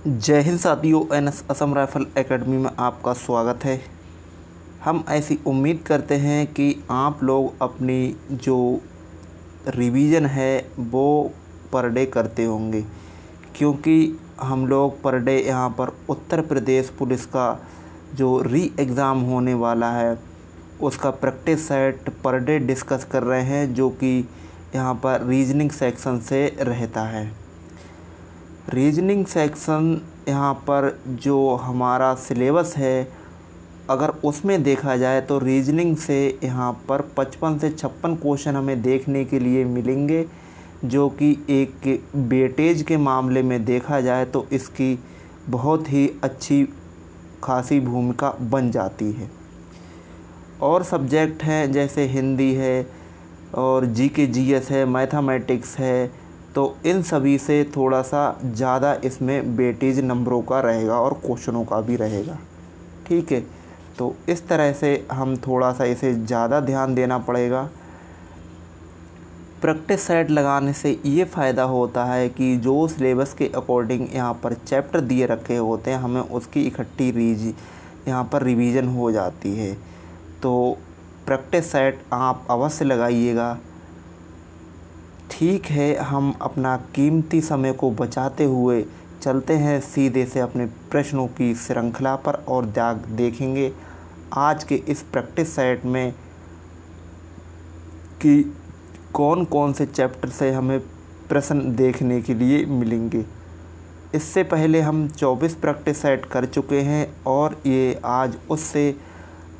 जय हिंद साथियों, NS Assam rifle academy में आपका स्वागत है। हम ऐसी उम्मीद करते हैं कि आप लोग अपनी जो रिवीजन है वो पर डे करते होंगे, क्योंकि हम लोग पर डे यहाँ पर उत्तर प्रदेश पुलिस का जो री एग्ज़ाम होने वाला है उसका practice set per day discuss कर रहे हैं, जो कि यहाँ पर रीजनिंग सेक्शन से रहता है। रीजनिंग सेक्शन यहाँ पर जो हमारा सिलेबस है, अगर उसमें देखा जाए तो रीजनिंग से यहाँ पर 55 से 56 क्वेश्चन हमें देखने के लिए मिलेंगे, जो कि एक वेटेज के मामले में देखा जाए तो इसकी बहुत ही अच्छी खासी भूमिका बन जाती है। और सब्जेक्ट हैं जैसे हिंदी है और जीके जीएस है, मैथमेटिक्स है, तो इन सभी से थोड़ा सा ज़्यादा इसमें वेटेज नंबरों का रहेगा और क्वेश्चनों का भी रहेगा। ठीक है, तो इस तरह से हम थोड़ा सा इसे ज़्यादा ध्यान देना पड़ेगा। प्रैक्टिस सेट लगाने से ये फ़ायदा होता है कि जो सिलेबस के अकॉर्डिंग यहाँ पर चैप्टर दिए रखे होते हैं, हमें उसकी इकट्ठी यहाँ पर रिवीजन हो जाती है। तो प्रैक्टिस सेट आप अवश्य लगाइएगा। ठीक है, हम अपना कीमती समय को बचाते हुए चलते हैं सीधे से अपने प्रश्नों की श्रृंखला पर और देखेंगे आज के इस प्रैक्टिस सेट में कि कौन कौन से चैप्टर से हमें प्रश्न देखने के लिए मिलेंगे। इससे पहले हम 24 प्रैक्टिस सेट कर चुके हैं और ये आज उससे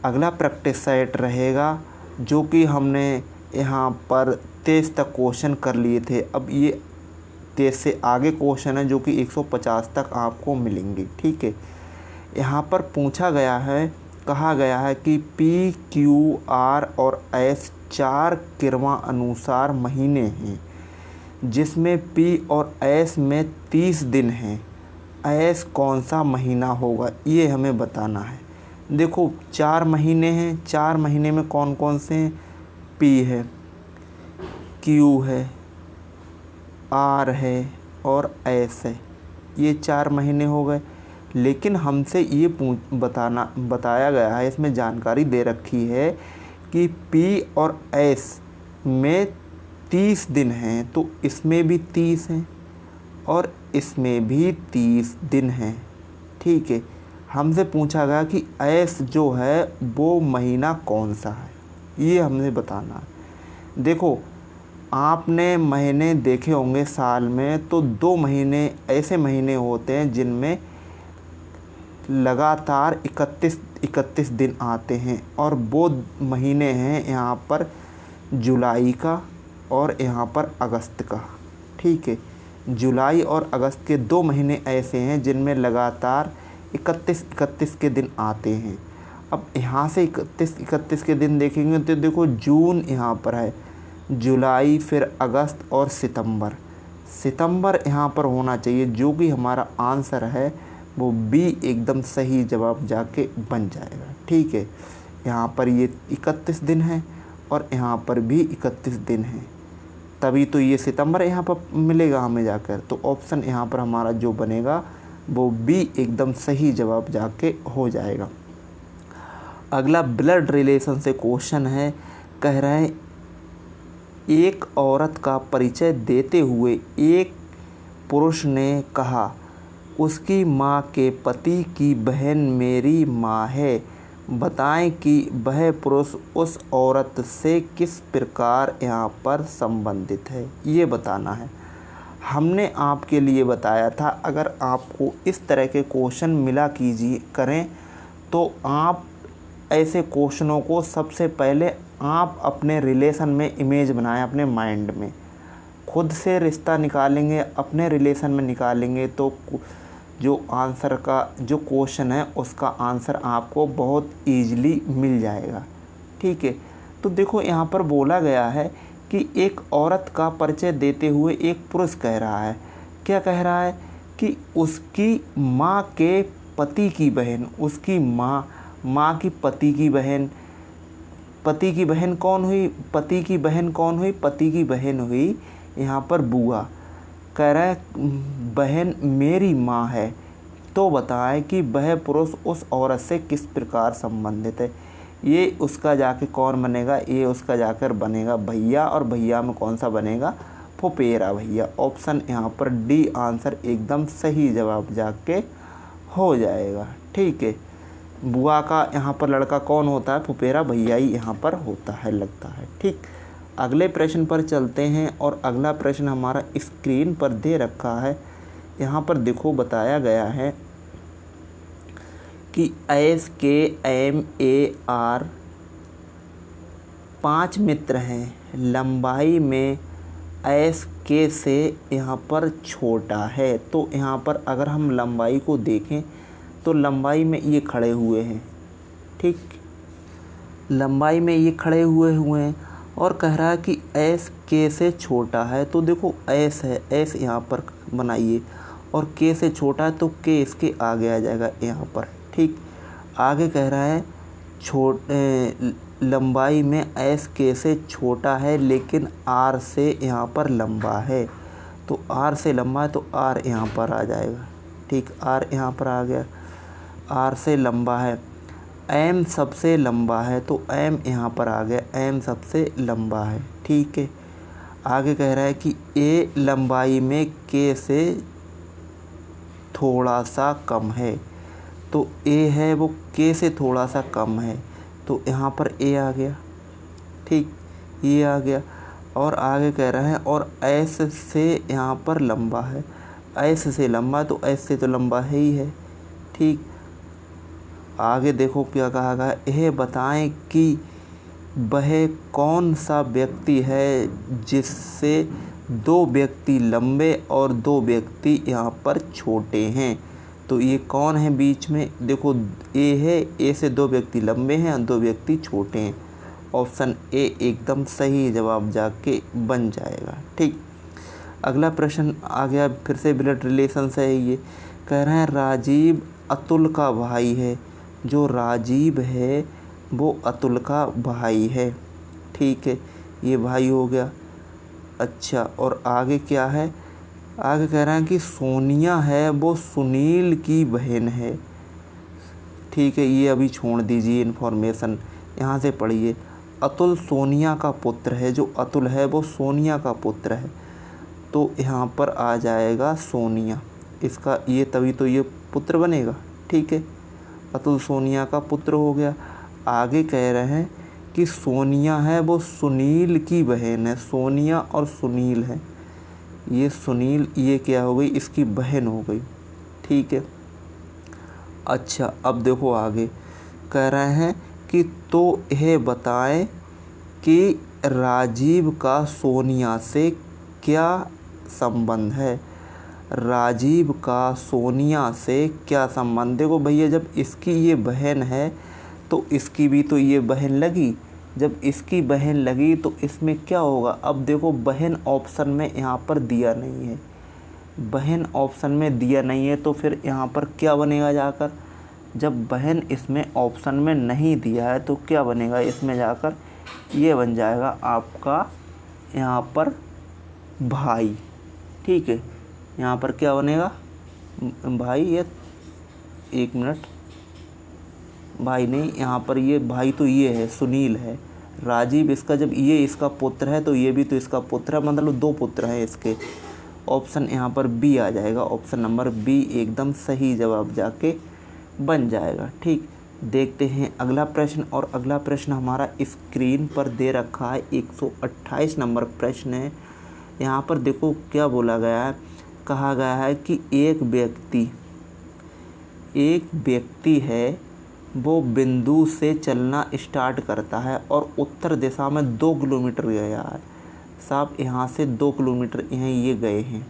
अगला प्रैक्टिस सेट रहेगा, जो कि हमने यहाँ पर 23 तक क्वेश्चन कर लिए थे। अब ये 23 से आगे क्वेश्चन है जो कि 150 तक आपको मिलेंगे। ठीक है, यहाँ पर पूछा गया है, कहा गया है कि पी, क्यू, आर और एस 4 क्रमानुसार महीने हैं, जिसमें पी और एस में 30 दिन हैं। एस कौन सा महीना होगा, ये हमें बताना है। देखो 4 महीने हैं, 4 महीने में कौन कौन से हैं? पी है, क्यू है, आर है और एस है। ये 4 महीने हो गए। लेकिन हमसे ये बताया गया है, इसमें जानकारी दे रखी है कि पी और एस में 30 दिन हैं, तो इसमें भी 30 हैं और इसमें भी 30 दिन हैं। ठीक है, हमसे पूछा गया कि एस जो है वो महीना कौन सा है, ये हमने बताना है। देखो, आपने महीने देखे होंगे साल में, तो 2 महीने ऐसे महीने होते हैं जिनमें लगातार 31 दिन आते हैं, और वो महीने हैं यहाँ पर जुलाई का और यहाँ पर अगस्त का। ठीक है, जुलाई और अगस्त के 2 महीने ऐसे हैं जिनमें लगातार 31 के दिन आते हैं। अब यहाँ से 31 के दिन देखेंगे तो देखो जून यहाँ पर है, जुलाई, फिर अगस्त और सितंबर यहाँ पर होना चाहिए, जो कि हमारा आंसर है वो बी एकदम सही जवाब जाके बन जाएगा। ठीक है, यहाँ पर ये 31 दिन है और यहाँ पर भी 31 दिन है, तभी तो ये सितंबर यहाँ पर मिलेगा हमें जाकर। तो ऑप्शन यहाँ पर हमारा जो बनेगा वो बी एकदम सही जवाब जाके हो जाएगा। अगला ब्लड रिलेशन से क्वेश्चन है। कह रहे हैं एक औरत का परिचय देते हुए एक पुरुष ने कहा, उसकी माँ के पति की बहन मेरी माँ है। बताएं कि वह पुरुष उस औरत से किस प्रकार यहाँ पर संबंधित है, ये बताना है। हमने आपके लिए बताया था, अगर आपको इस तरह के क्वेश्चन मिला करें तो आप ऐसे क्वेश्चनों को सबसे पहले आप अपने रिलेशन में इमेज बनाएं, अपने माइंड में खुद से रिश्ता निकालेंगे, अपने रिलेशन में निकालेंगे, तो जो आंसर का जो क्वेश्चन है उसका आंसर आपको बहुत ईजिली मिल जाएगा। ठीक है, तो देखो यहाँ पर बोला गया है कि एक औरत का परिचय देते हुए एक पुरुष कह रहा है, क्या कह रहा है कि उसकी माँ के पति की बहन, उसकी माँ की पति की बहन कौन हुई? पति की बहन कौन हुई? पति की बहन हुई यहाँ पर बुआ। कह रहा है बहन मेरी माँ है, तो बताएं कि वह पुरुष उस औरत से किस प्रकार संबंधित है। ये उसका जाके कौन बनेगा, ये उसका जाकर बनेगा भैया, और भैया में कौन सा बनेगा, फुफेरा भैया। ऑप्शन यहाँ पर डी आंसर एकदम सही जवाब जाके हो जाएगा। ठीक है, बुआ का यहाँ पर लड़का कौन होता है, फुफेरा भैया ही यहाँ पर होता है, लगता है। ठीक, अगले प्रश्न पर चलते हैं और अगला प्रश्न हमारा स्क्रीन पर दे रखा है। यहाँ पर देखो बताया गया है कि SKMAR 5 मित्र हैं, लंबाई में SK से यहाँ पर छोटा है। तो यहाँ पर अगर हम लंबाई को देखें तो लंबाई में ये खड़े हुए हैं। ठीक, लंबाई में ये खड़े हुए हैं और कह रहा है कि SK से छोटा है। तो देखो S है, S यहाँ पर बनाइए, और K से छोटा है तो K इसके आगे आ जाएगा यहाँ पर। ठीक, आगे कह रहा है लंबाई में SK से छोटा है लेकिन R से यहाँ पर लंबा है। तो R से लंबा है तो R यहाँ पर आ जाएगा। ठीक, R यहाँ पर आ गया, R से लंबा है। M सबसे लंबा है तो M यहाँ पर आ गया, M सबसे लंबा है। ठीक है, आगे कह रहा है कि A लंबाई में K से थोड़ा सा कम है। तो A है वो K से थोड़ा सा कम है, तो यहाँ पर A आ गया। ठीक, ये आ गया। और आगे कह रहा है और S से यहाँ पर लंबा है, S से लंबा, तो S से तो लंबा है ही है। ठीक, आगे देखो क्या कहा गया, यह बताएं कि वह कौन सा व्यक्ति है जिससे 2 व्यक्ति लंबे और 2 व्यक्ति यहाँ पर छोटे हैं। तो ये कौन है बीच में, देखो ए है, ए से 2 व्यक्ति लंबे हैं और 2 व्यक्ति छोटे हैं। ऑप्शन ए एकदम सही जवाब जाके बन जाएगा। ठीक, अगला प्रश्न आ गया, फिर से ब्लड रिलेशन से है। ये कह रहे हैं राजीव अतुल का भाई है। जो राजीव है वो अतुल का भाई है। ठीक है, ये भाई हो गया। अच्छा, और आगे क्या है, आगे कह रहे हैं कि सोनिया है वो सुनील की बहन है। ठीक है, ये अभी छोड़ दीजिए इन्फॉर्मेशन, यहाँ से पढ़िए। अतुल सोनिया का पुत्र है, जो अतुल है वो सोनिया का पुत्र है, तो यहाँ पर आ जाएगा सोनिया इसका, ये तभी तो ये पुत्र बनेगा। ठीक है, अतुल सोनिया का पुत्र हो गया। आगे कह रहे हैं कि सोनिया है वो सुनील की बहन है, सोनिया और सुनील है, ये सुनील, ये क्या हो गई, इसकी बहन हो गई। ठीक है, अच्छा अब देखो आगे कह रहे हैं कि तो यह बताएं कि राजीव का सोनिया से क्या संबंध है। राजीव का सोनिया से क्या संबंध, देखो भैया जब इसकी ये बहन है तो इसकी भी तो ये बहन लगी, जब इसकी बहन लगी तो इसमें क्या होगा। अब देखो बहन ऑप्शन में यहाँ पर दिया नहीं है, बहन ऑप्शन में दिया नहीं है, तो फिर यहाँ पर क्या बनेगा जाकर, जब बहन इसमें ऑप्शन में नहीं दिया है तो क्या बनेगा इसमें जाकर, ये बन जाएगा आपका यहाँ पर भाई। ठीक है, यहाँ पर क्या बनेगा भाई, ये 1 मिनट, भाई नहीं, यहाँ पर ये भाई तो ये है, सुनील है। राजीव इसका, जब ये इसका पुत्र है तो ये भी तो इसका पुत्र है, मतलब 2 पुत्र हैं इसके। ऑप्शन यहाँ पर बी आ जाएगा, ऑप्शन नंबर बी एकदम सही जवाब जाके बन जाएगा। ठीक, देखते हैं अगला प्रश्न, और अगला प्रश्न हमारा स्क्रीन पर दे रखा है, 128 नंबर प्रश्न है। यहाँ पर देखो क्या बोला गया है, कहा गया है कि एक व्यक्ति है वो बिंदु से चलना स्टार्ट करता है और उत्तर दिशा में 2 किलोमीटर गया है। साहब यहाँ से 2 किलोमीटर यहाँ ये गए हैं।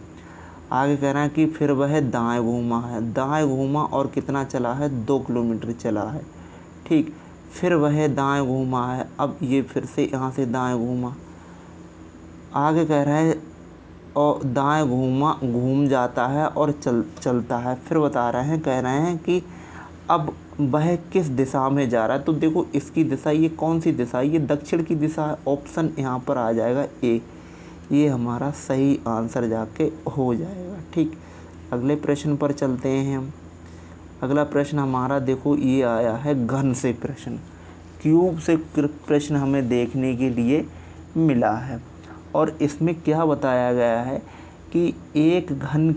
आगे कह रहा है कि फिर वह दाएं घूमा है, दाएं घूमा और कितना चला है, 2 किलोमीटर चला है। ठीक, फिर वह दाएं घूमा है, अब ये फिर से यहाँ से दाएं घूमा। आगे कह रहा है और दाएं घूम जाता है और चलता है। फिर बता रहे हैं, कह रहे हैं कि अब वह किस दिशा में जा रहा है। तो देखो इसकी दिशा, ये कौन सी दिशा है, ये दक्षिण की दिशा है। ऑप्शन यहाँ पर आ जाएगा ए, ये हमारा सही आंसर जाके हो जाएगा। ठीक, अगले प्रश्न पर चलते हैं हम। अगला प्रश्न हमारा देखो ये आया है घन से प्रश्न, क्यूब से प्रश्न हमें देखने के लिए मिला है। और इसमें क्या बताया गया है कि एक घन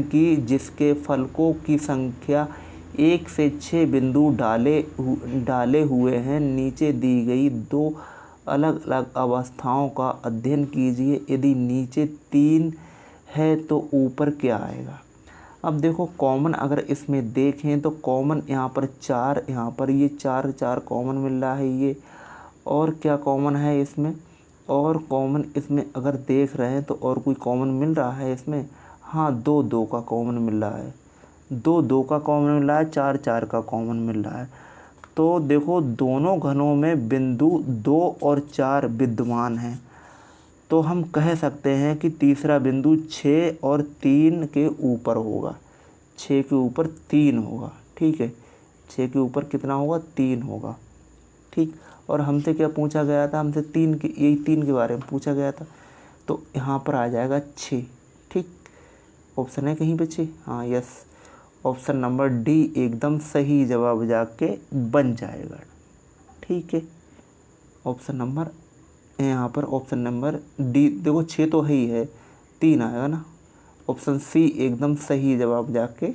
की जिसके फलकों की संख्या 1 से 6 बिंदु डाले हुए हैं, नीचे दी गई 2 अलग अलग अवस्थाओं का अध्ययन कीजिए। यदि नीचे 3 है तो ऊपर क्या आएगा। अब देखो कॉमन अगर इसमें देखें तो कॉमन यहाँ पर 4, यहाँ पर ये 4 कॉमन मिल रहा है ये। और क्या कॉमन है इसमें, और कॉमन इसमें अगर देख रहे हैं तो और कोई कॉमन मिल रहा है इसमें। हाँ, 2 का कॉमन मिल रहा है, 2 का कॉमन मिल रहा है, 4 का कॉमन मिल रहा है। तो देखो दोनों घनों में बिंदु 2 और 4 विद्यमान हैं, तो हम कह सकते हैं कि तीसरा बिंदु 6 और 3 के ऊपर होगा, 6 के ऊपर 3 होगा। ठीक है, 6 के ऊपर कितना होगा, 3 होगा। ठीक, और हमसे क्या पूछा गया था, हमसे यही 3 के बारे में पूछा गया था, तो यहाँ पर आ जाएगा 6। ठीक, ऑप्शन है कहीं पे 6, हाँ यस, ऑप्शन नंबर डी एकदम सही जवाब जाके बन जाएगा। ठीक है, ऑप्शन नंबर यहाँ पर ऑप्शन नंबर डी, देखो 6 तो ही है, 3 आएगा ना, ऑप्शन सी एकदम सही जवाब जाके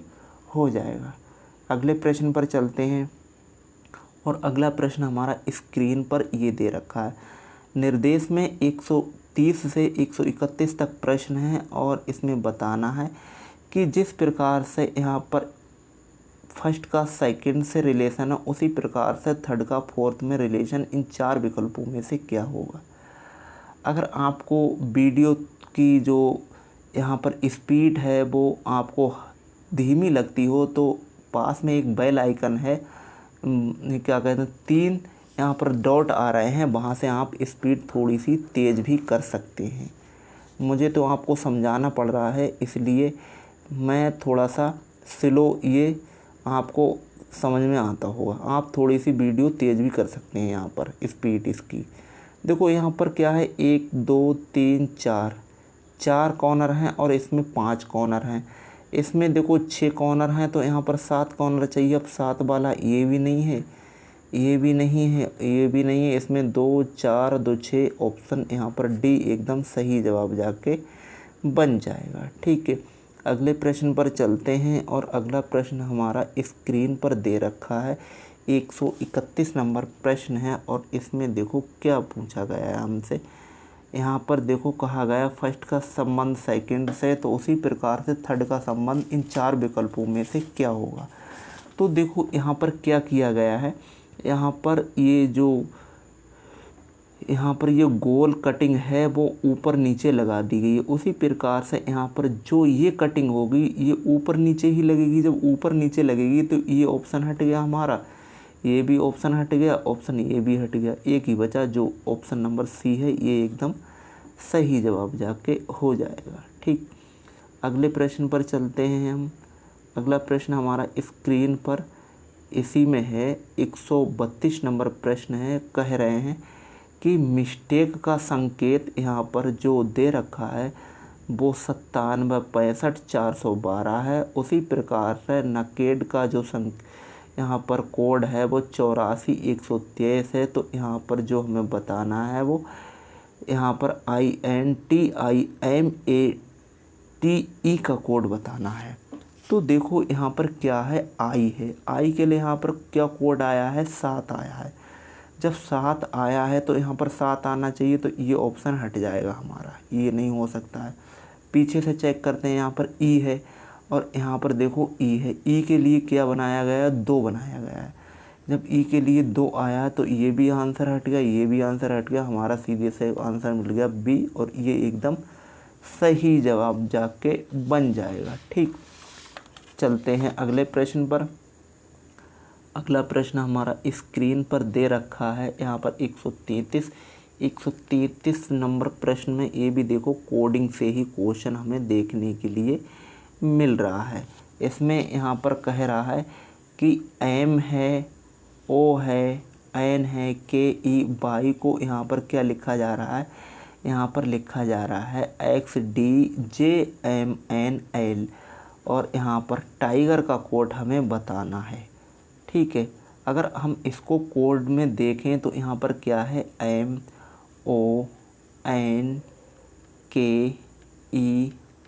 हो जाएगा। अगले प्रश्न पर चलते हैं, और अगला प्रश्न हमारा स्क्रीन पर ये दे रखा है। निर्देश में 130 से 131 तक प्रश्न है, और इसमें बताना है कि जिस प्रकार से यहाँ पर फर्स्ट का सेकंड से रिलेशन है, उसी प्रकार से थर्ड का फोर्थ में रिलेशन इन 4 विकल्पों में से क्या होगा। अगर आपको वीडियो की जो यहाँ पर स्पीड है वो आपको धीमी लगती हो, तो पास में एक बेल आइकन है, क्या कहते हैं, 3 यहाँ पर डॉट आ रहे हैं, वहाँ से आप स्पीड थोड़ी सी तेज़ भी कर सकते हैं। मुझे तो आपको समझाना पड़ रहा है, इसलिए मैं थोड़ा सा स्लो, ये आपको समझ में आता होगा। आप थोड़ी सी वीडियो तेज़ भी कर सकते हैं यहाँ पर स्पीड इसकी। देखो यहाँ पर क्या है, 1 2 3 4 कॉर्नर हैं, और इसमें 5 कॉर्नर हैं। इसमें देखो 6 कॉर्नर हैं, तो यहाँ पर 7 कॉर्नर चाहिए। अब 7 वाला ये भी नहीं है, ये भी नहीं है, ये भी नहीं है, इसमें 2 4 2 6, ऑप्शन यहाँ पर डी एकदम सही जवाब जाके बन जाएगा। ठीक है, अगले प्रश्न पर चलते हैं, और अगला प्रश्न हमारा स्क्रीन पर दे रखा है, 131 नंबर प्रश्न है। और इसमें देखो क्या पूछा गया है हमसे। यहाँ पर देखो कहा गया फर्स्ट का संबंध सेकंड से, तो उसी प्रकार से थर्ड का संबंध इन 4 विकल्पों में से क्या होगा। तो देखो यहाँ पर क्या किया गया है, यहाँ पर ये गोल कटिंग है वो ऊपर नीचे लगा दी गई है। उसी प्रकार से यहाँ पर जो ये कटिंग होगी ये ऊपर नीचे ही लगेगी। जब ऊपर नीचे लगेगी तो ये ऑप्शन हट गया हमारा, ये भी ऑप्शन हट गया, ऑप्शन ये भी हट गया, एक ही बचा जो ऑप्शन नंबर सी है, ये एकदम सही जवाब जाके हो जाएगा। ठीक, अगले प्रश्न पर चलते हैं हम। अगला प्रश्न हमारा स्क्रीन पर इसी में है, 132 नंबर प्रश्न है। कह रहे हैं कि मिस्टेक का संकेत यहाँ पर जो दे रखा है वो 97 65 412 है। उसी प्रकार से नकेड का जो यहाँ पर कोड है वो 84 123 है। तो यहाँ पर जो हमें बताना है वो यहाँ पर INTIMATE का कोड बताना है। तो देखो यहाँ पर क्या है, आई है, आई के लिए यहाँ पर क्या कोड आया है, 7 आया है। जब 7 आया है तो यहाँ पर 7 आना चाहिए, तो ये ऑप्शन हट जाएगा हमारा, ये नहीं हो सकता है। पीछे से चेक करते हैं, यहाँ पर ई है और यहाँ पर देखो ई है। ई के लिए क्या बनाया गया है, 2 बनाया गया है। जब ई के लिए 2 आया तो ये भी आंसर हट गया, ये भी आंसर हट गया, हमारा सीधे से आंसर मिल गया बी, और ये एकदम सही जवाब जाके बन जाएगा। ठीक, चलते हैं अगले प्रश्न पर। अगला प्रश्न हमारा स्क्रीन पर दे रखा है, यहाँ पर 133 नंबर प्रश्न में ये भी देखो कोडिंग से ही क्वेश्चन हमें देखने के लिए मिल रहा है। इसमें यहाँ पर कह रहा है कि एम है, ओ है, एन है, के ई, वाई को यहाँ पर क्या लिखा जा रहा है, यहाँ पर लिखा जा रहा है XD JMNL। और यहाँ पर टाइगर का कोड हमें बताना है। ठीक है, अगर हम इसको कोड में देखें तो यहाँ पर क्या है, MONKE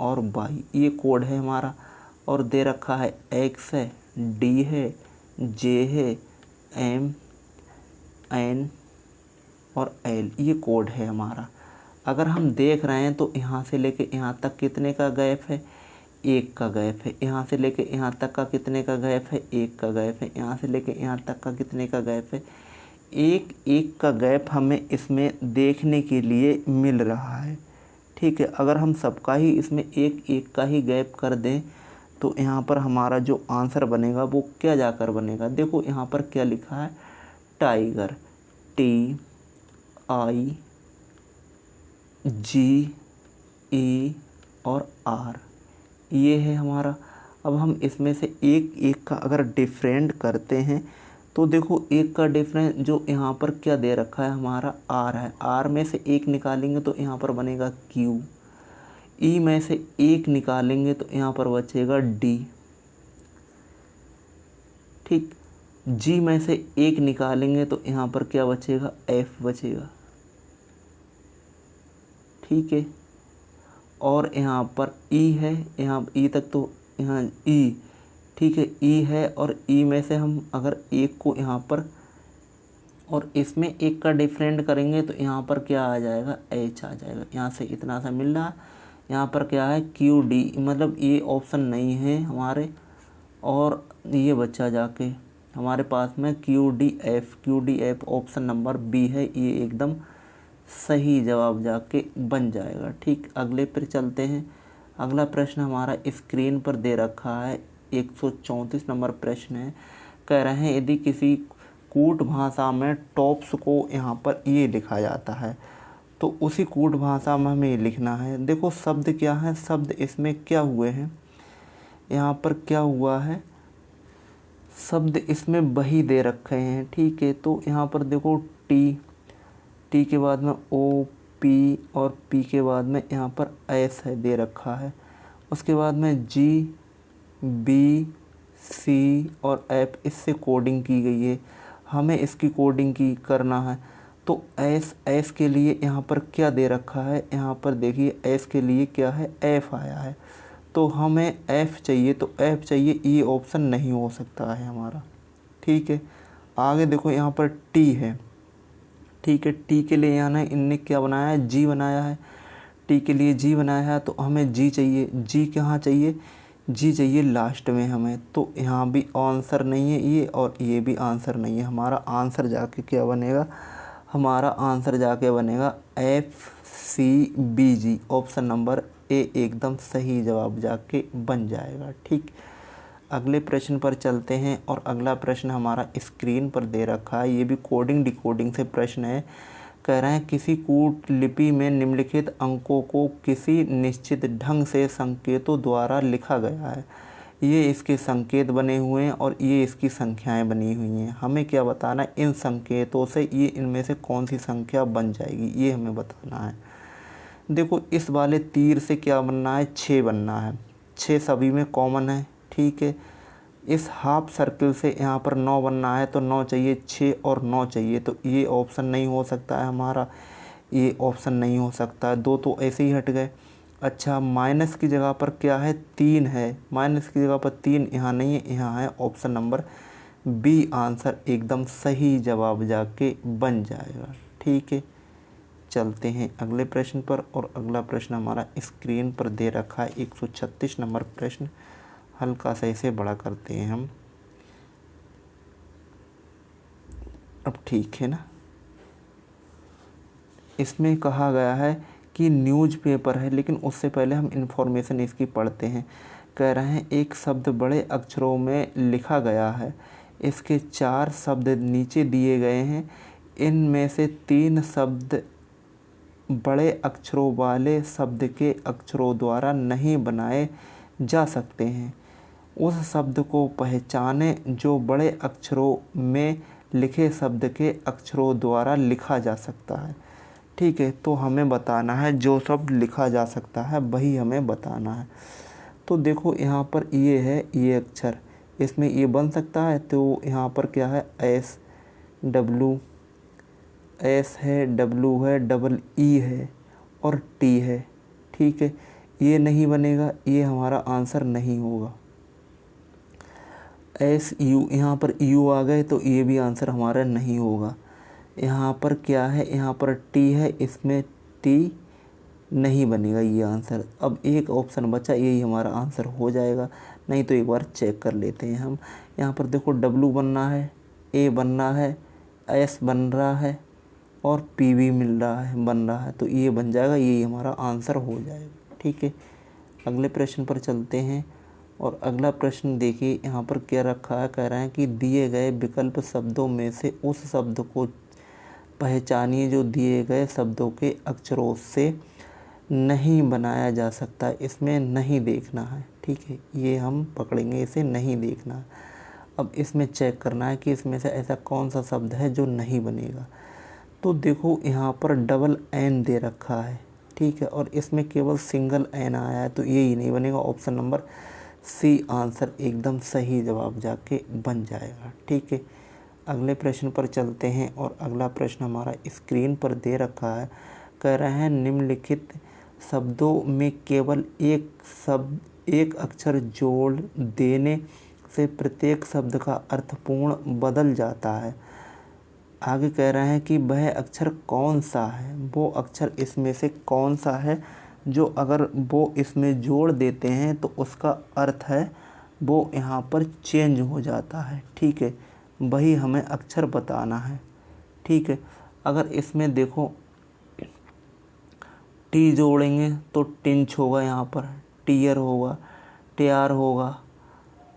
और Y, ये कोड है हमारा। और दे रखा है X है, D है, J है, MN और L, ये कोड है हमारा। अगर हम देख रहे हैं तो यहाँ से लेके यहाँ तक कितने का गैप है, 1 का गैप है। यहाँ से लेके यहाँ तक का कितने का गैप है, 1 का गैप है। यहाँ से लेके यहाँ तक का कितने का गैप है, 1 का गैप हमें इसमें देखने के लिए मिल रहा है। ठीक है, अगर हम सबका ही इसमें 1 का ही गैप कर दें तो यहाँ पर हमारा जो आंसर बनेगा वो क्या जाकर बनेगा, देखो यहाँ पर क्या लिखा है, टाइगर, TIGE और R, ये है हमारा। अब हम इसमें से 1 का अगर डिफरेंट करते हैं तो देखो 1 का डिफरेंट जो यहाँ पर क्या दे रखा है हमारा, R है। R में से 1 निकालेंगे तो यहाँ पर बनेगा Q। E में से 1 निकालेंगे तो यहाँ पर बचेगा D। ठीक, G में से 1 निकालेंगे तो यहाँ पर क्या बचेगा, F बचेगा। ठीक है, और यहाँ पर E है, यहाँ E तक तो यहाँ E, ठीक है, E है और E में से हम अगर 1 को यहाँ पर और इसमें 1 का डिफरेंट करेंगे तो यहाँ पर क्या आ जाएगा, H आ जाएगा। यहाँ से इतना सा मिल रहा है, यहाँ पर क्या है QD, मतलब ये ऑप्शन नहीं है हमारे, और ये बच्चा जाके हमारे पास में QDF ऑप्शन नंबर B है, ये एकदम सही जवाब जाके बन जाएगा। ठीक, अगले पर चलते हैं। अगला प्रश्न हमारा स्क्रीन पर दे रखा है, 134 नंबर प्रश्न है। कह रहे हैं यदि किसी कूट भाषा में टॉप्स को यहाँ पर ये लिखा जाता है तो उसी कूट भाषा में हमें ये लिखना है। देखो शब्द क्या है, शब्द इसमें क्या हुए हैं, यहाँ पर क्या हुआ है, शब्द इसमें वही दे रखे हैं। ठीक है, तो यहाँ पर देखो टी के बाद में O, P और P के बाद में यहाँ पर S है दे रखा है। उसके बाद में G, B, C और F, इससे कोडिंग की गई है, हमें इसकी कोडिंग की करना है। तो S के लिए यहाँ पर क्या दे रखा है, यहाँ पर देखिए S के लिए क्या है, F आया है, तो हमें F चाहिए, तो F चाहिए, ये ऑप्शन नहीं हो सकता है हमारा। ठीक है, आगे देखो यहाँ पर T है। ठीक है, टी के लिए यहाँ ने इनने क्या बनाया है, G बनाया है। टी के लिए G बनाया है तो हमें G चाहिए। G कहाँ चाहिए, G चाहिए लास्ट में हमें, तो यहाँ भी आंसर नहीं है ये और ये भी आंसर नहीं है। हमारा आंसर जाके क्या बनेगा, हमारा आंसर जाके बनेगा FCBG, ऑप्शन नंबर A एकदम सही जवाब जाके बन जाएगा। ठीक, अगले प्रश्न पर चलते हैं और अगला प्रश्न हमारा स्क्रीन पर दे रखा है, ये भी कोडिंग डिकोडिंग से प्रश्न है। कह रहे हैं किसी कूट लिपि में निम्नलिखित अंकों को किसी निश्चित ढंग से संकेतों द्वारा लिखा गया है। ये इसके संकेत बने हुए हैं और ये इसकी संख्याएं बनी हुई हैं। हमें क्या बताना है, इन संकेतों से ये इनमें से कौन सी संख्या बन जाएगी, ये हमें बताना है। देखो इस वाले तीर से क्या बनना है, 6 बनना है, 6 सभी में कॉमन है। ठीक है, इस हाफ सर्कल से यहाँ पर 9 बनना है तो 9 चाहिए, 6 और 9 चाहिए, तो ये ऑप्शन नहीं हो सकता है हमारा, ये ऑप्शन नहीं हो सकता है, 2 तो ऐसे ही हट गए। अच्छा, माइनस की जगह पर क्या है, 3 है, माइनस की जगह पर 3 यहाँ नहीं है, यहाँ है ऑप्शन नंबर B आंसर एकदम सही जवाब जाके बन जाएगा। ठीक है, चलते हैं अगले प्रश्न पर और अगला प्रश्न हमारा स्क्रीन पर दे रखा है, 136 नंबर प्रश्न। हल्का सा इसे बड़ा करते हैं हम, अब ठीक है ना। इसमें कहा गया है कि न्यूज़पेपर है, लेकिन उससे पहले हम इंफॉर्मेशन इसकी पढ़ते हैं। कह रहे हैं एक शब्द बड़े अक्षरों में लिखा गया है, इसके 4 शब्द नीचे दिए गए हैं, इनमें से 3 शब्द बड़े अक्षरों वाले शब्द के अक्षरों द्वारा नहीं बनाए जा सकते हैं। उस शब्द को पहचाने जो बड़े अक्षरों में लिखे शब्द के अक्षरों द्वारा लिखा जा सकता है। ठीक है, तो हमें बताना है जो शब्द लिखा जा सकता है वही हमें बताना है। तो देखो यहाँ पर ये है, ये अक्षर, इसमें ये बन सकता है। तो यहाँ पर क्या है, एस है, डब्लू है, डबल ई है और टी है। ठीक है, ये नहीं बनेगा, ये हमारा आंसर नहीं होगा। एस यू, यहाँ पर यू आ गए तो ये भी आंसर हमारा नहीं होगा। यहाँ पर क्या है, यहाँ पर टी है, इसमें टी नहीं बनेगा ये आंसर। अब एक ऑप्शन बचा, यही हमारा आंसर हो जाएगा। नहीं तो एक बार चेक कर लेते हैं हम। यहाँ पर देखो डब्लू बनना है, ए बनना है, एस बन रहा है और पी भी बन रहा है। तो ये बन जाएगा, यही हमारा आंसर हो जाएगा। ठीक है, अगले प्रश्न पर चलते हैं। और अगला प्रश्न देखिए, यहाँ पर क्या रखा है, कह रहे हैं कि दिए गए विकल्प शब्दों में से उस शब्द को पहचानिए जो दिए गए शब्दों के अक्षरों से नहीं बनाया जा सकता। इसमें नहीं देखना है। ठीक है, ये हम पकड़ेंगे, इसे नहीं देखना है। अब इसमें चेक करना है कि इसमें से ऐसा कौन सा शब्द है जो नहीं बनेगा। तो देखो यहाँ पर डबल एन दे रखा है। ठीक है, और इसमें केवल सिंगल एन आया है, तो यही नहीं बनेगा। ऑप्शन नंबर सी आंसर एकदम सही जवाब जाके बन जाएगा। ठीक है, अगले प्रश्न पर चलते हैं। और अगला प्रश्न हमारा स्क्रीन पर दे रखा है, कह रहे हैं निम्नलिखित शब्दों में केवल एक अक्षर जोड़ देने से प्रत्येक शब्द का अर्थपूर्ण बदल जाता है। आगे कह रहे हैं कि वह अक्षर कौन सा है, वो अक्षर इसमें से कौन सा है जो अगर वो इसमें जोड़ देते हैं तो उसका अर्थ है वो यहाँ पर चेंज हो जाता है। ठीक है, वही हमें अक्षर बताना है। ठीक है, अगर इसमें देखो टी जोड़ेंगे तो टिंच होगा, यहाँ पर टीयर होगा, टेयर होगा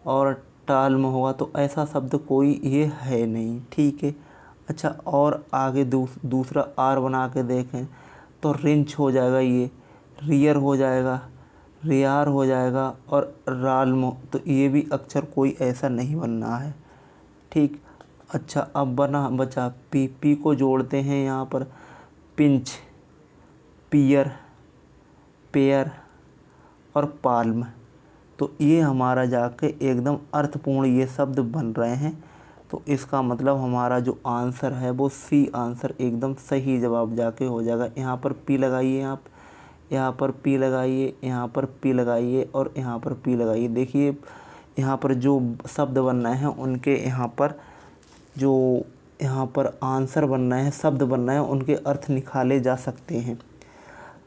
और टाल्म होगा। तो ऐसा शब्द कोई ये है नहीं। ठीक है, अच्छा, और आगे दूसरा आर बना के देखें तो रिंच हो जाएगा, ये रियर हो जाएगा, रियार हो जाएगा और राल्म। तो ये भी अक्षर कोई ऐसा नहीं बनना है। ठीक, अच्छा, अब बचा पी को जोड़ते हैं यहाँ पर पिंच, पियर, पेयर और पाल्म। तो ये हमारा जाके एकदम अर्थपूर्ण ये शब्द बन रहे हैं। तो इसका मतलब हमारा जो आंसर है वो सी आंसर एकदम सही जवाब जाके हो जाएगा। यहाँ पर पी लगाइए, आप यहाँ पर पी लगाइए, यहाँ पर पी लगाइए और यहाँ पर पी लगाइए। देखिए यहाँ पर जो शब्द बन रहे हैं उनके यहाँ पर आंसर बनना है, शब्द बनना है, उनके अर्थ निकाले जा सकते हैं।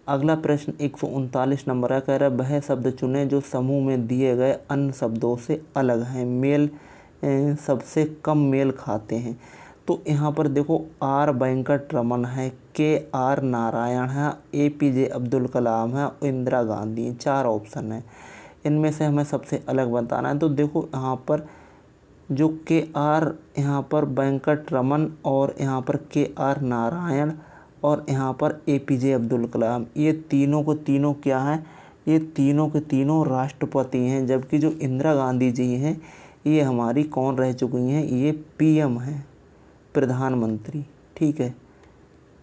अगला प्रश्न 139 नंबर है, कह रहा है वह शब्द चुनें जो समूह में दिए गए अन्य शब्दों से अलग हैं, सबसे कम मेल खाते हैं। तो यहाँ पर देखो आर वेंकट रमन है, के आर नारायण है, APJ अब्दुल कलाम है, इंदिरा गांधी। 4 ऑप्शन है, इनमें से हमें सबसे अलग बताना है। तो देखो यहाँ पर जो के आर, यहाँ पर वेंकट रमन और यहाँ पर के आर नारायण और यहाँ पर APJ अब्दुल कलाम, ये तीनों को तीनों क्या हैं, ये तीनों के तीनों राष्ट्रपति हैं। जबकि जो इंदिरा गांधी जी हैं ये हमारी कौन रह चुकी हैं, ये PM हैं, प्रधानमंत्री। ठीक है,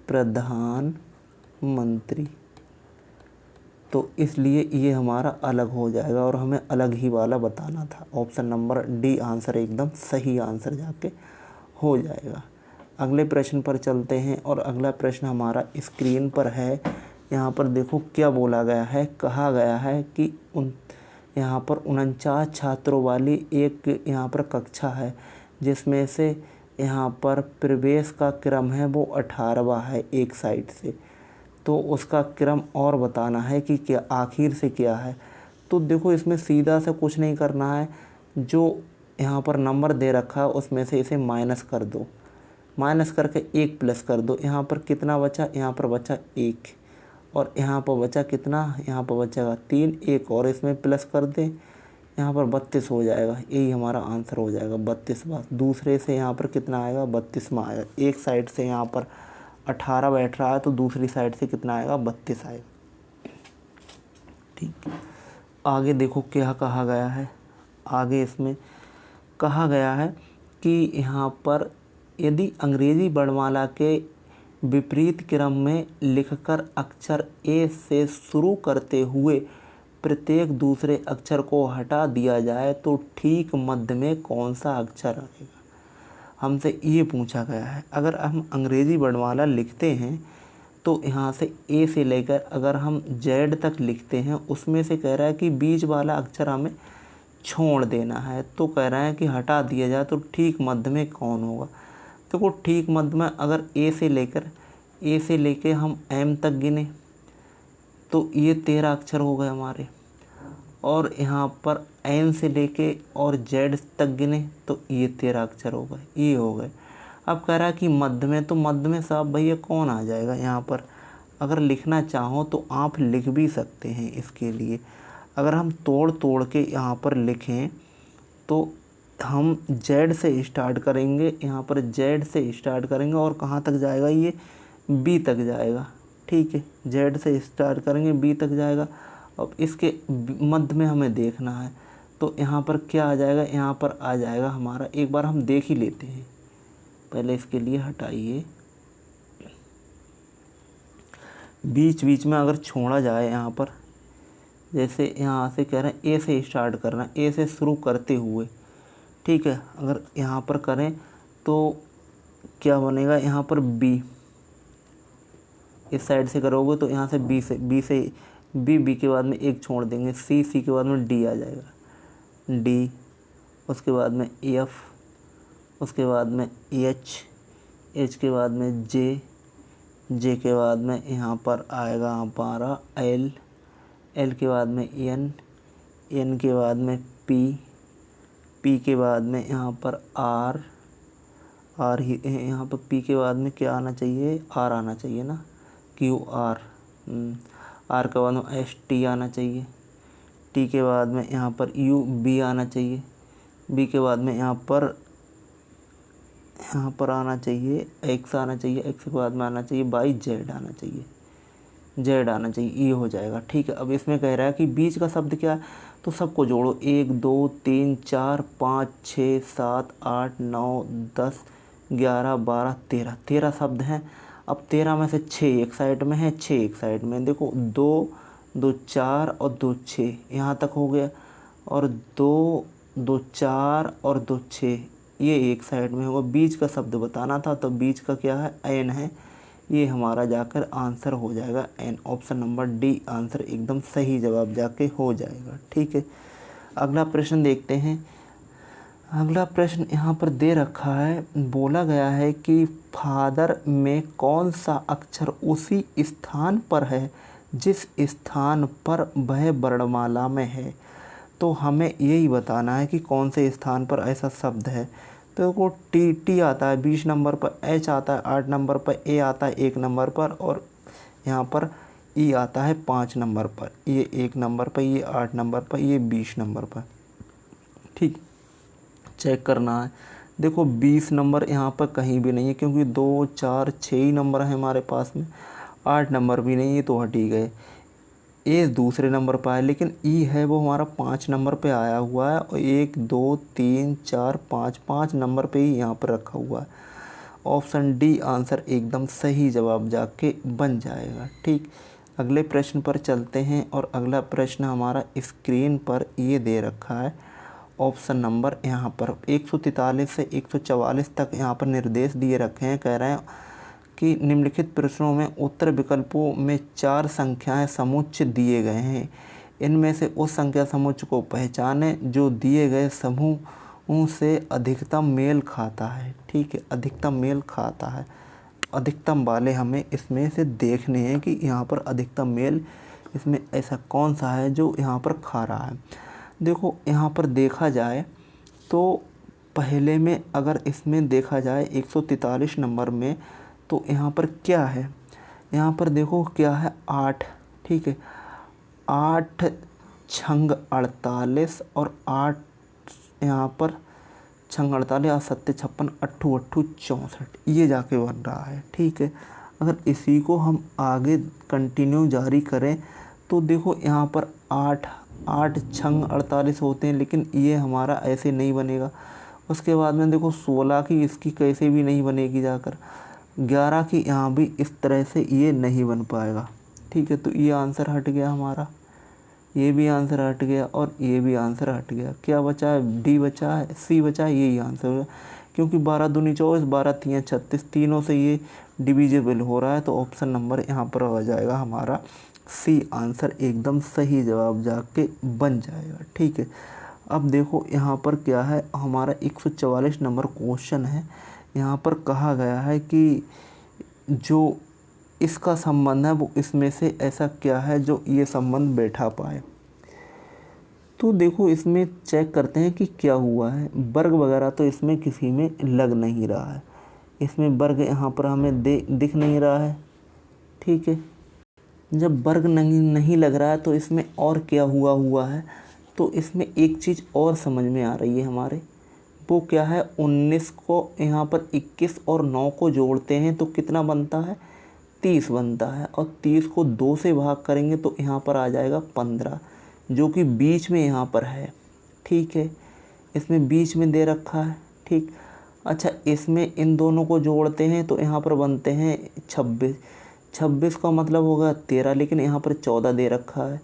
प्रधानमंत्री। तो इसलिए ये हमारा अलग हो जाएगा और हमें अलग ही वाला बताना था। ऑप्शन नंबर डी आंसर एकदम सही आंसर जाके हो जाएगा। अगले प्रश्न पर चलते हैं। और अगला प्रश्न हमारा स्क्रीन पर है। यहाँ पर देखो क्या बोला गया है, कहा गया है कि यहाँ पर 49 छात्रों वाली एक यहाँ पर कक्षा है, जिसमें से यहाँ पर प्रवेश का क्रम है वो 18वां है एक साइड से। तो उसका क्रम और बताना है कि क्या आखिर से क्या है। तो देखो इसमें सीधा से कुछ नहीं करना है, जो यहाँ पर नंबर दे रखा है उसमें से इसे माइनस कर दो, माइनस करके 1 प्लस कर दो। यहाँ पर कितना बचा, यहाँ पर बचा 1 और यहाँ पर बचा कितना, यहाँ पर बचेगा 3, 1 और इसमें प्लस कर दे, यहाँ पर 32 हो जाएगा। यही हमारा आंसर हो जाएगा 32वां। दूसरे से यहाँ पर कितना आएगा, 32वां आएगा। एक साइड से यहाँ पर 18 बैठ रहा है तो दूसरी साइड से कितना आएगा, 32 आएगा। ठीक, आगे देखो क्या कहा गया है। आगे इसमें कहा गया है कि यहाँ पर यदि अंग्रेजी वर्णमाला के विपरीत क्रम में लिखकर अक्षर ए से शुरू करते हुए प्रत्येक दूसरे अक्षर को हटा दिया जाए तो ठीक मध्य में कौन सा अक्षर आएगा। हमसे ये पूछा गया है। अगर हम अंग्रेज़ी वर्णमाला लिखते हैं तो यहाँ से ए से लेकर अगर हम जेड तक लिखते हैं, उसमें से कह रहा है कि बीच वाला अक्षर हमें छोड़ देना है, तो कह रहा है कि हटा दिया जाए तो ठीक मध्य में कौन होगा। देखो ठीक मध्य में अगर ए से लेके हम एम तक गिने तो ये 13 अक्षर हो गए हमारे, और यहाँ पर एन से लेके और जेड तक गिने तो ये 13 अक्षर हो गए, ये हो गए। अब कह रहा है कि मध्य में, तो मध्य में साहब भैया कौन आ जाएगा। यहाँ पर अगर लिखना चाहो तो आप लिख भी सकते हैं। इसके लिए अगर हम तोड़ तोड़ के यहाँ पर लिखें तो हम जेड से स्टार्ट करेंगे, यहाँ पर जेड से स्टार्ट करेंगे और कहाँ तक जाएगा, ये बी तक जाएगा। ठीक है, जेड से स्टार्ट करेंगे बी तक जाएगा। अब इसके मध्य में हमें देखना है तो यहाँ पर क्या आ जाएगा, यहाँ पर आ जाएगा हमारा, एक बार हम देख ही लेते हैं। पहले इसके लिए हटाइए, बीच बीच में अगर छोड़ा जाए यहाँ पर, जैसे यहाँ से कह रहे हैं ए से स्टार्ट करना, ए से शुरू करते हुए, ठीक है। अगर यहाँ पर करें तो क्या बनेगा, यहाँ पर बी, इस साइड से करोगे तो यहाँ से बी के बाद में एक छोड़ देंगे, सी के बाद में डी आ जाएगा, डी, उसके बाद में एफ, उसके बाद में एच के बाद में जे के बाद में यहाँ पर आएगा हमारा एल के बाद में एन के बाद में पी के बाद में यहाँ पर आर ही, यहाँ पर पी के बाद में क्या आना चाहिए, आर आना चाहिए ना, क्यू आर के बाद में एस टी आना चाहिए, टी के बाद में यहाँ पर यू बी आना चाहिए, बी के बाद में यहाँ पर आना चाहिए एक्स आना चाहिए, एक्स के बाद में आना चाहिए बाई जेड आना चाहिए, ये हो जाएगा। ठीक है, अब इसमें कह रहा है कि बीच का शब्द क्या है, तो सबको जोड़ो, 1 2 3 4 5 6 7 8 9 10 11 12 13 शब्द हैं। अब 13 में से 6 एक साइड में है, 6 एक साइड में, देखो 2 4 और 2 6 यहाँ तक हो गया, और 2 4 और 2 6 ये एक साइड में होगा। बीच का शब्द बताना था तो बीच का क्या है, एन है, ये हमारा जाकर आंसर हो जाएगा एन। ऑप्शन नंबर डी आंसर एकदम सही जवाब जाके हो जाएगा। ठीक है, अगला प्रश्न देखते हैं। अगला प्रश्न यहाँ पर दे रखा है, बोला गया है कि फादर में कौन सा अक्षर उसी स्थान पर है जिस स्थान पर वह वर्णमाला में है। तो हमें यही बताना है कि कौन से स्थान पर ऐसा शब्द है। तो वो टी आता है 20 नंबर पर, एच आता है 8 नंबर पर, ए आता है 1 नंबर पर, और यहाँ पर ई आता है 5 नंबर पर, ये 1 नंबर पर, ये 8 नंबर पर, ये 20 नंबर पर। ठीक, चेक करना है। देखो 20 नंबर यहाँ पर कहीं भी नहीं है, क्योंकि 2 4 6 ही नंबर है हमारे पास में, 8 नंबर भी नहीं है तो हट ही गए। ए दूसरे नंबर पर है, लेकिन ई है वो हमारा 5 नंबर पे आया हुआ है, और 1 2 3 4 5 नंबर पे ही यहाँ पर रखा हुआ है। ऑप्शन डी आंसर एकदम सही जवाब जाके बन जाएगा। ठीक, अगले प्रश्न पर चलते हैं, और अगला प्रश्न हमारा स्क्रीन पर ये दे रखा है। ऑप्शन नंबर यहाँ पर 143 से 144 तक यहाँ पर निर्देश दिए रखे हैं। कह रहे हैं कि निम्नलिखित प्रश्नों में उत्तर विकल्पों में 4 संख्याएं समुच्चय दिए गए हैं, इनमें से उस संख्या समुच्चय को पहचानें जो दिए गए समूह से अधिकतम मेल खाता है। ठीक है, अधिकतम मेल खाता है, अधिकतम वाले हमें इसमें से देखने हैं कि यहाँ पर अधिकतम मेल इसमें ऐसा कौन सा है जो यहाँ पर खा रहा है। देखो यहाँ पर देखा जाए तो पहले में अगर इसमें देखा जाए 143 नंबर में, तो यहाँ पर क्या है, यहाँ पर देखो क्या है 8। ठीक है, 8 छंग 48 और 8 यहाँ पर छंग 48 और 7 56 8 8 64 ये जाके बन रहा है। ठीक है, अगर इसी को हम आगे कंटिन्यू जारी करें तो देखो यहाँ पर 8 छंग 48 होते हैं, लेकिन ये हमारा ऐसे नहीं बनेगा। उसके बाद में देखो 16 की इसकी कैसे भी नहीं बनेगी, जाकर 11 की यहाँ भी इस तरह से ये नहीं बन पाएगा। ठीक है, तो ये आंसर हट गया हमारा, ये भी आंसर हट गया और ये भी आंसर हट गया। क्या बचा है? डी बचा है, सी बचा है, यही आंसर होगा। क्योंकि 12 दूनी 24, 12 तियां 36, तीनों से ये डिविजिबल हो रहा है, तो ऑप्शन नंबर यहाँ पर हो जाएगा हमारा सी आंसर एकदम सही जवाब जाके बन जाएगा। ठीक है, अब देखो यहाँ पर क्या है, हमारा 144 नंबर क्वेश्चन है। यहाँ पर कहा गया है कि जो इसका संबंध है वो इसमें से ऐसा क्या है जो ये संबंध बैठा पाए। तो देखो इसमें चेक करते हैं कि क्या हुआ है। वर्ग वगैरह तो इसमें किसी में लग नहीं रहा है, इसमें वर्ग यहाँ पर हमें दिख नहीं रहा है। ठीक है, जब वर्ग नहीं लग रहा है तो इसमें और क्या हुआ है, तो इसमें एक चीज़ और समझ में आ रही है हमारे, वो क्या है, 19 को यहाँ पर 21 और 9 को जोड़ते हैं तो कितना बनता है, 30 बनता है। और 30 को 2 से भाग करेंगे तो यहाँ पर आ जाएगा 15, जो कि बीच में यहाँ पर है। ठीक है, इसमें बीच में दे रखा है। ठीक, अच्छा इसमें इन दोनों को जोड़ते हैं तो यहाँ पर बनते हैं 26, 26 का मतलब होगा 13, लेकिन यहाँ पर 14 दे रखा है।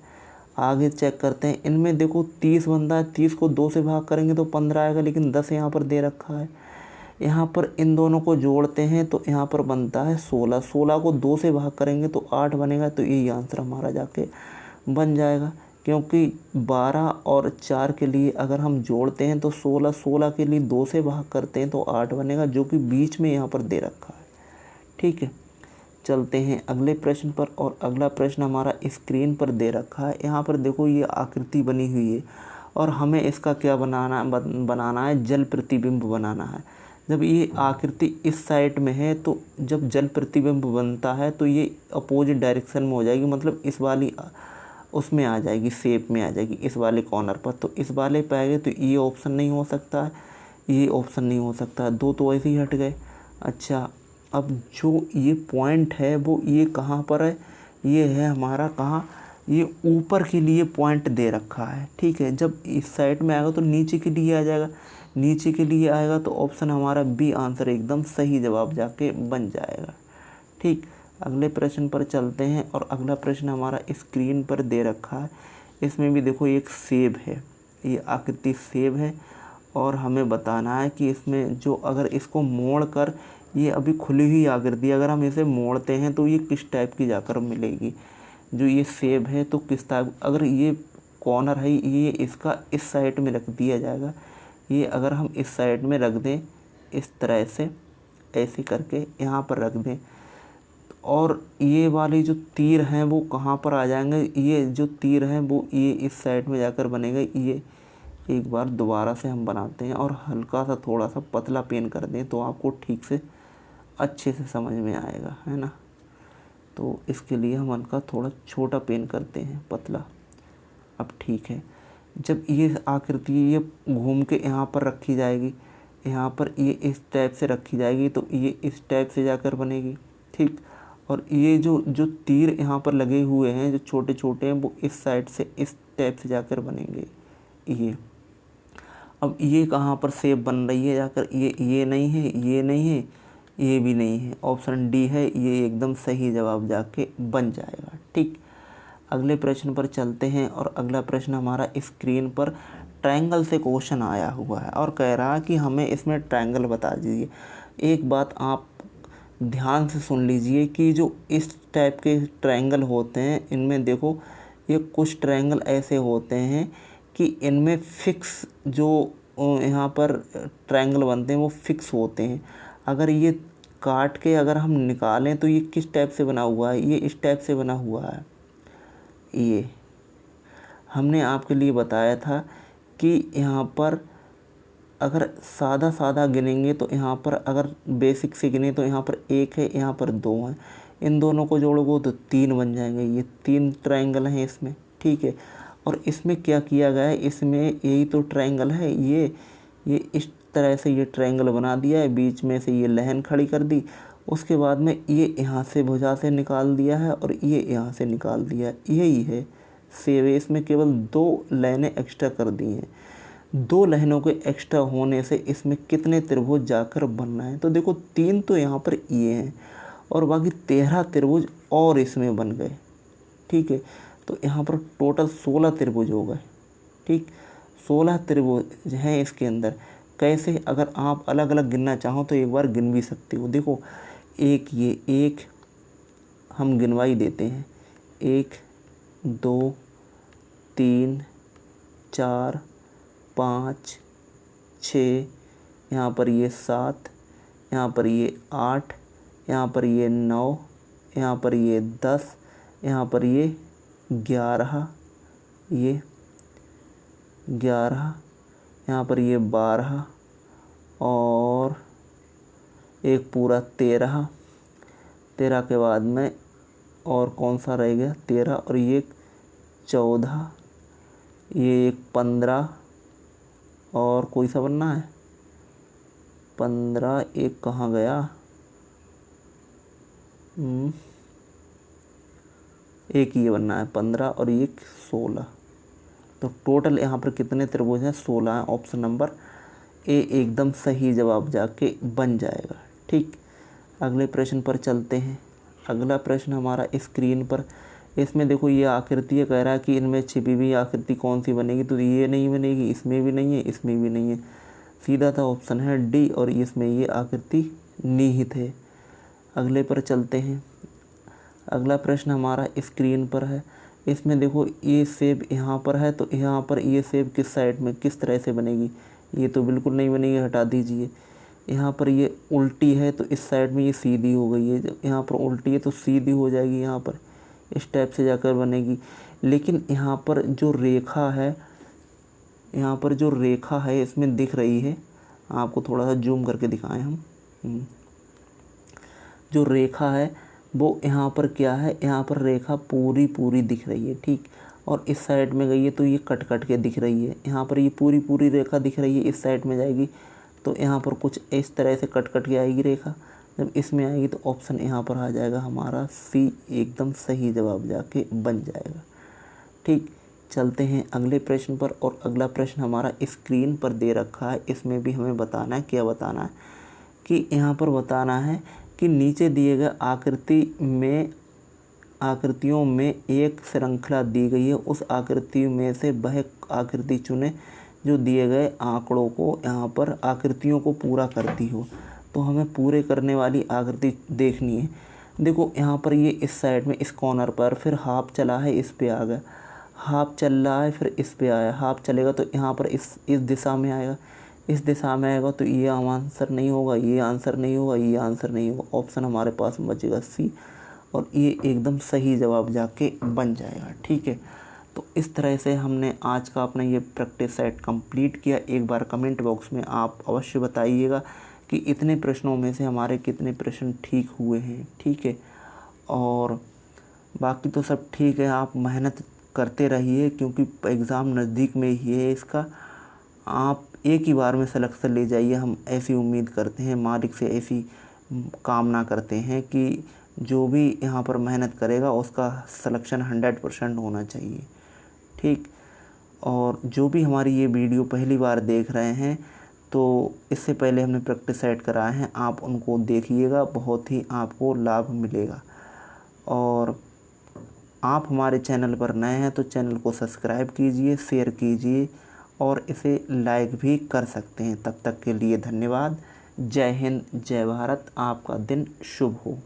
आगे चेक करते हैं, इनमें देखो 30 बनता है, 30 को 2 से भाग करेंगे तो 15 आएगा, लेकिन 10 यहाँ पर दे रखा है। यहाँ पर इन दोनों को जोड़ते हैं तो यहाँ पर बनता है 16, 16 को 2 से भाग करेंगे तो 8 बनेगा, तो यही आंसर हमारा जाके बन जाएगा। क्योंकि 12 और 4 के लिए अगर हम जोड़ते हैं तो 16, 16 के लिए 2 से भाग करते हैं तो 8 बनेगा, जो कि बीच में यहाँ पर दे रखा है। ठीक है, चलते हैं अगले प्रश्न पर, और अगला प्रश्न हमारा स्क्रीन पर दे रखा है। यहाँ पर देखो ये आकृति बनी हुई है और हमें इसका क्या बनाना है, जल प्रतिबिंब बनाना है। जब ये आकृति इस साइड में है तो जब जल प्रतिबिंब बनता है तो ये अपोजिट डायरेक्शन में हो जाएगी, मतलब इस वाली उसमें आ जाएगी, शेप में आ जाएगी इस वाले कॉर्नर पर। तो इस वाले पे आएगा तो ये ऑप्शन नहीं हो सकता है, ये ऑप्शन नहीं हो सकता है, दो तो ऐसे ही हट गए। अच्छा, अब जो ये पॉइंट है वो ये कहाँ पर है, ये है हमारा कहाँ, ये ऊपर के लिए पॉइंट दे रखा है। ठीक है, जब इस साइड में आएगा तो नीचे के लिए आ जाएगा, नीचे के लिए आएगा तो ऑप्शन हमारा बी आंसर एकदम सही जवाब जाके बन जाएगा। ठीक, अगले प्रश्न पर चलते हैं, और अगला प्रश्न हमारा स्क्रीन पर दे रखा है। इसमें भी देखो एक सेब है, ये आकृति सेब है, और हमें बताना है कि इसमें जो अगर इसको मोड़ कर, ये अभी खुली हुई आकृति, अगर हम इसे मोड़ते हैं तो ये किस टाइप की जाकर मिलेगी। जो ये सेब है तो किस टाइप, अगर ये कॉर्नर है ये इसका इस साइड में रख दिया जाएगा, ये अगर हम इस साइड में रख दें इस तरह से, ऐसे करके यहाँ पर रख दें, और ये वाले जो तीर हैं वो कहाँ पर आ जाएंगे, ये जो तीर हैं वो ये इस साइड में जाकर बनेगा। ये एक बार दोबारा से हम बनाते हैं और हल्का सा थोड़ा सा पतला पेन कर दें तो आपको ठीक से अच्छे से समझ में आएगा, है ना। तो इसके लिए हम हल्का थोड़ा छोटा पेन करते हैं, पतला। अब ठीक है, जब ये आकृति ये घूम के यहाँ पर रखी जाएगी, यहाँ पर ये इस टाइप से रखी जाएगी तो ये इस टाइप से जाकर बनेगी। ठीक, और ये जो तीर यहाँ पर लगे हुए हैं जो छोटे छोटे हैं वो इस साइड से इस टाइप से जाकर बनेंगे ये। अब ये कहाँ पर शेप बन रही है जाकर, ये नहीं है, ये नहीं है, ये भी नहीं है, ऑप्शन डी है, ये एकदम सही जवाब जाके बन जाएगा। ठीक, अगले प्रश्न पर चलते हैं, और अगला प्रश्न हमारा स्क्रीन पर ट्रायंगल से क्वेश्चन आया हुआ है और कह रहा है कि हमें इसमें ट्रायंगल बता दीजिए। एक बात आप ध्यान से सुन लीजिए कि जो इस टाइप के ट्रायंगल होते हैं, इनमें देखो ये कुछ ट्रायंगल ऐसे होते हैं कि इनमें फिक्स जो यहाँ पर ट्रायंगल बनते हैं वो फिक्स होते हैं। अगर ये काट के अगर हम निकालें तो ये किस टाइप से बना हुआ है, ये इस टाइप से बना हुआ है। ये हमने आपके लिए बताया था कि यहाँ पर अगर सादा सादा गिनेंगे तो यहाँ पर अगर बेसिक से गिने तो यहाँ पर 1 है, यहाँ पर 2 है, इन दोनों को जोड़ोगे तो 3 बन जाएंगे। ये 3 ट्रायंगल हैं इसमें। ठीक है, और इसमें क्या किया गया है, इसमें यही तो ट्रायंगल है, ये इस तरह से ये ट्रायंगल बना दिया है, बीच में से ये लाइन खड़ी कर दी, उसके बाद में ये यहाँ से भुजा से निकाल दिया है और ये यहाँ से निकाल दिया है, यही है सेव। इसमें केवल 2 लाइनें एक्स्ट्रा कर दी हैं। 2 लाइनों के एक्स्ट्रा होने से इसमें कितने त्रिभुज जाकर बनना है, तो देखो 3 तो यहाँ पर ये हैं और बाकी 13 त्रिभुज और इसमें बन गए। ठीक है, तो यहाँ पर टोटल 16 त्रिभुज हो गए। ठीक, 16 त्रिभुज हैं इसके अंदर। कैसे, अगर आप अलग अलग गिनना चाहो तो एक बार गिन भी सकते हो। देखो एक हम गिनवाई देते हैं, 1 2 3 4 5 6, यहाँ पर ये 7, यहाँ पर ये 8, यहाँ पर ये 9, यहाँ पर ये 10, यहाँ पर ये 11, ये 11, यहाँ पर ये 12 और एक पूरा 13। 13 के बाद में और कौन सा रह गया, 13 और ये 14, ये एक 15 और कोई सा बनना है 15, एक कहाँ गया, एक ये बनना है 15 और एक 16। तो टोटल यहाँ पर कितने त्रिभुज हैं, 16 हैं। ऑप्शन नंबर ए एकदम सही जवाब जाके बन जाएगा। ठीक, अगले प्रश्न पर चलते हैं। अगला प्रश्न हमारा स्क्रीन पर, इसमें देखो ये आकृति कह रहा है कि इनमें छिपी हुई आकृति कौन सी बनेगी, तो ये नहीं बनेगी, इसमें भी नहीं है, इसमें भी नहीं है। सीधा था ऑप्शन है डी, और इसमें ये आकृति निहित है। अगले पर चलते हैं। अगला प्रश्न हमारा स्क्रीन पर है। इसमें देखो ये सेब यहाँ पर है, तो यहाँ पर ये सेब किस साइड में किस तरह से बनेगी, ये तो बिल्कुल नहीं बनेगी, हटा दीजिए। यहाँ पर ये उल्टी है तो इस साइड में ये सीधी हो गई है, जब यहाँ पर उल्टी है तो सीधी हो जाएगी, यहाँ पर इस टाइप से जाकर बनेगी। लेकिन यहाँ पर जो रेखा है, यहाँ पर जो रेखा है इसमें दिख रही है, आपको थोड़ा सा जूम करके दिखाएं हम। जो रेखा है वो यहाँ पर क्या है, यहाँ पर रेखा पूरी दिख रही है। ठीक, और इस साइड में गई है तो ये कट के दिख रही है। यहाँ पर ये पूरी रेखा दिख रही है, इस साइड में जाएगी तो यहाँ पर कुछ इस तरह से कट के आएगी रेखा। जब इसमें आएगी तो ऑप्शन यहाँ पर आ जाएगा हमारा सी, एकदम सही जवाब जाके बन जाएगा। ठीक, चलते हैं अगले प्रश्न पर। और अगला प्रश्न हमारा स्क्रीन पर दे रखा है। इसमें भी हमें बताना है, क्या बताना है कि यहाँ पर बताना है कि नीचे दिए गए आकृतियों में एक श्रृंखला दी गई है, उस आकृति में से वह आकृति चुने जो दिए गए आंकड़ों को, यहाँ पर आकृतियों को पूरा करती हो। तो हमें पूरे करने वाली आकृति देखनी है। देखो यहाँ पर ये इस साइड में इस कॉर्नर पर, फिर हाफ चला है इस पे आ गया, हाफ चल रहा है फिर इस पे आया, हाफ चलेगा तो यहाँ पर इस दिशा में आएगा, इस दिशा में आएगा तो ये आंसर नहीं होगा, ये आंसर नहीं होगा, ये आंसर नहीं होगा। ऑप्शन हमारे पास बचेगा सी, और ये एकदम सही जवाब जाके बन जाएगा। ठीक है, तो इस तरह से हमने आज का अपना ये प्रैक्टिस सेट कंप्लीट किया। एक बार कमेंट बॉक्स में आप अवश्य बताइएगा कि इतने प्रश्नों में से हमारे कितने प्रश्न ठीक हुए हैं। ठीक है, और बाकी तो सब ठीक है, आप मेहनत करते रहिए क्योंकि एग्ज़ाम नज़दीक में ही है इसका। आप एक ही बार में सिलेक्शन ले जाइए, हम ऐसी उम्मीद करते हैं, मालिक से ऐसी कामना करते हैं कि जो भी यहाँ पर मेहनत करेगा उसका सिलेक्शन 100% होना चाहिए। ठीक, और जो भी हमारी ये वीडियो पहली बार देख रहे हैं तो इससे पहले हमने प्रैक्टिस सेट कराए हैं, आप उनको देखिएगा, बहुत ही आपको लाभ मिलेगा। और आप हमारे चैनल पर नए हैं तो चैनल को सब्सक्राइब कीजिए, शेयर कीजिए और इसे लाइक भी कर सकते हैं। तब तक के लिए धन्यवाद। जय हिंद, जय भारत, आपका दिन शुभ हो।